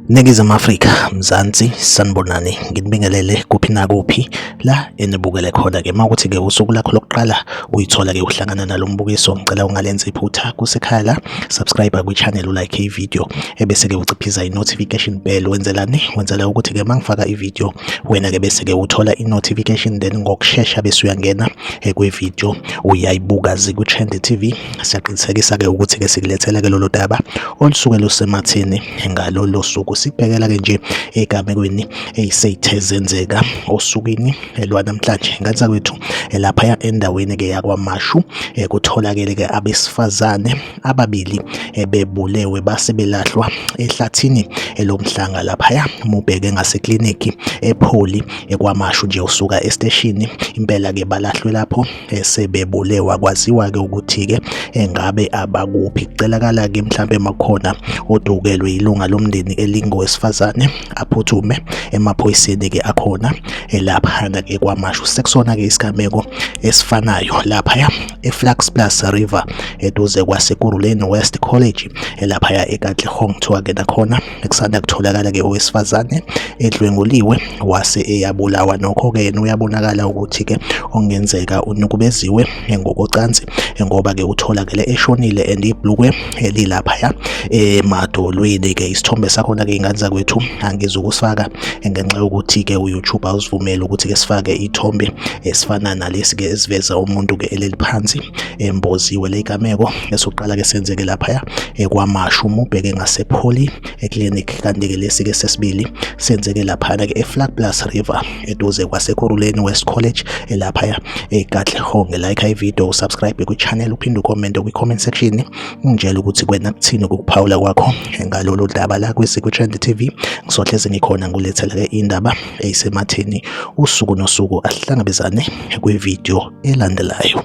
Ningizimu Afrika, Mzansi, sanibonani, nginibingelele kuphi nakuphi la enibukele khona-ke. Mawukuthi-ke usuku lakho lokuqala uyithola-ke uhlangana nalo mbukiso, ngicela ungalenza iphutha kusekhaya la, subscribe kwi-channel, ulike i-video ebese-ke uciphiza i-notification bell. Wenzelani? Wenzela ukuthi-ke mangifaka i-video wena-ke bese-ke uthola i-notification, then ngokushesha bese uyangena kwi-video uyayibuka ku-Trend TV. Siyaqinisekisa-ke ukuthi-ke sikulethela-ke lolo daba olusuke lusematheni ngalolo suku. Sibhekela-ke nje egamekweni ey'seyithe zenzeka osukwini lwanamhlanje ngansa kwethu laphaya endaweni-ke yakwaMashu. Kutholakele-ke abesifazane ababili bebulewe base belahlwa ehlathini lomhlanga laphaya mubheke ngaseklinikhi ePholi kwaMashu nje usuka esiteshini. Impela-ke balahlwe lapho sebebulewe. Kwaziwa-ke ukuthi-ke ngabe abakuphi. Kucelakala-ke mhlambe makhona odukelwe ilunga lomndeni elingowesifazane aphuthume emaphoyiseni-ke akhona laphana-ke kwaMashu. Sekusona-ke isigameko esifanayo laphaya eFlaxbus River eduze kwaseKuruleni West College laphaya eKatlehong. Kuthiwa-ke nakhona kusanda kutholakala-ke owesifazane edlwenguliwe wase eyabulawa. Nokho-ke yena uyabonakala ukuthi-ke okungenzeka unukubeziwe ngokocansi ngoba-ke utholakele eshonile and ibhlukwe lilaphaya emadolweni-ke. Isithombe sakhona-ke inganza kwethu angizukusifaka ngenxa yokuthi-ke uYouTube awusivumeli ukuthi-ke sifake ithombe esifana nalesi-ke esiveza umuntu-ke eleli phansi emboziwe. Le igameko esokuqala-ke senzeke laphaya kwaMashu mubheke ngasePholi eclinic, kanti-ke lesi-ke sesibili senzeke laphana-ke eFlaxbus River eduze kwaseKuruleni West College laphaya eKatlehong. Like ivideo, usubscribe kwi-channel, uphinde ucommente kwi-comment section ungitshela ukuthi kwena kuthini ukuphawula kwakho ngalolu daba la kwi-Trend TV. Ngisohleze ngikhona ngulethela-ke indaba eyisematheni usuku nosuku. Asihlangabezane kwi-video elandelayo.